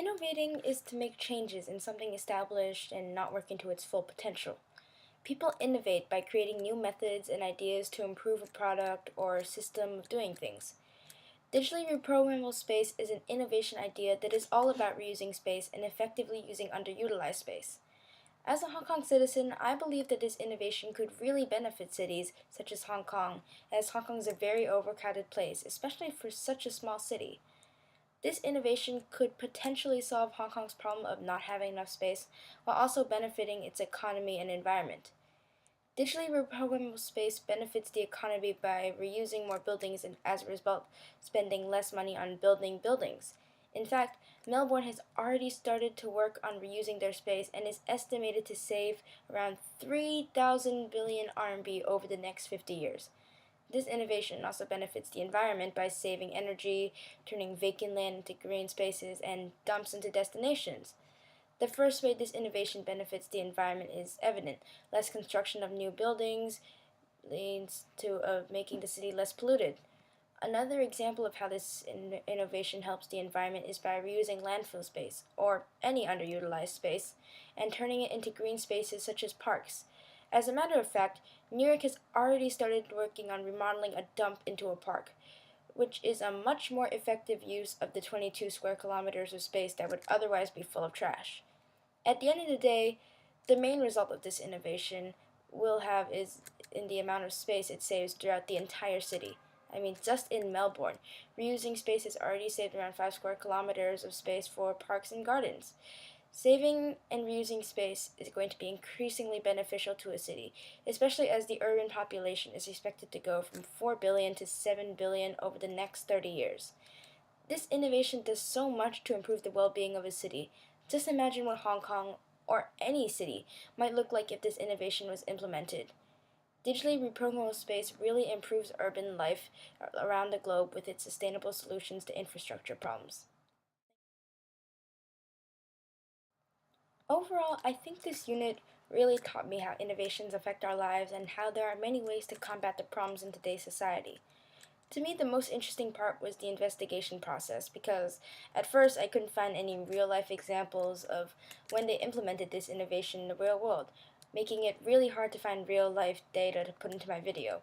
Innovating is to make changes in something established and not working to its full potential. People innovate by creating new methods and ideas to improve a product or system of doing things. Digitally reprogrammable space is an innovation idea that is all about reusing space and effectively using underutilized space. As a Hong Kong citizen, I believe that this innovation could really benefit cities such as Hong Kong, as Hong Kong is a very overcrowded place, especially for such a small city. This innovation could potentially solve Hong Kong's problem of not having enough space, while also benefiting its economy and environment. Digitally reprogrammable space benefits the economy by reusing more buildings and, as a result, spending less money on building buildings. In fact, Melbourne has already started to work on reusing their space and is estimated to save around 3,000 billion RMB over the next 50 years. This innovation also benefits the environment by saving energy, turning vacant land into green spaces, and dumps into destinations. The first way this innovation benefits the environment is evident. Less construction of new buildings leads to making the city less polluted. Another example of how this innovation helps the environment is by reusing landfill space, or any underutilized space, and turning it into green spaces such as parks. As a matter of fact, New York has already started working on remodeling a dump into a park, which is a much more effective use of the 22 square kilometers of space that would otherwise be full of trash. At the end of the day, the main result of this innovation will have is in the amount of space it saves throughout the entire city. Just in Melbourne, reusing space has already saved around 5 square kilometers of space for parks and gardens. Saving and reusing space is going to be increasingly beneficial to a city, especially as the urban population is expected to go from 4 billion to 7 billion over the next 30 years. This innovation does so much to improve the well-being of a city. Just imagine what Hong Kong, or any city, might look like if this innovation was implemented. Digitally reprogrammable space really improves urban life around the globe with its sustainable solutions to infrastructure problems. Overall, I think this unit really taught me how innovations affect our lives and how there are many ways to combat the problems in today's society. To me, the most interesting part was the investigation process because at first I couldn't find any real life examples of when they implemented this innovation in the real world, making it really hard to find real life data to put into my video.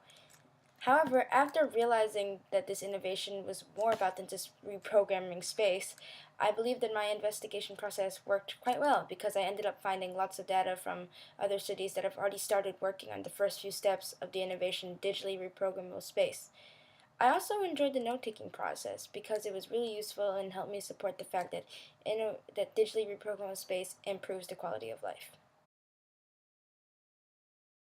However, after realizing that this innovation was more about than just reprogramming space, I believe that my investigation process worked quite well because I ended up finding lots of data from other cities that have already started working on the first few steps of the innovation digitally reprogrammable space. I also enjoyed the note-taking process because it was really useful and helped me support the fact that, that digitally reprogrammable space improves the quality of life.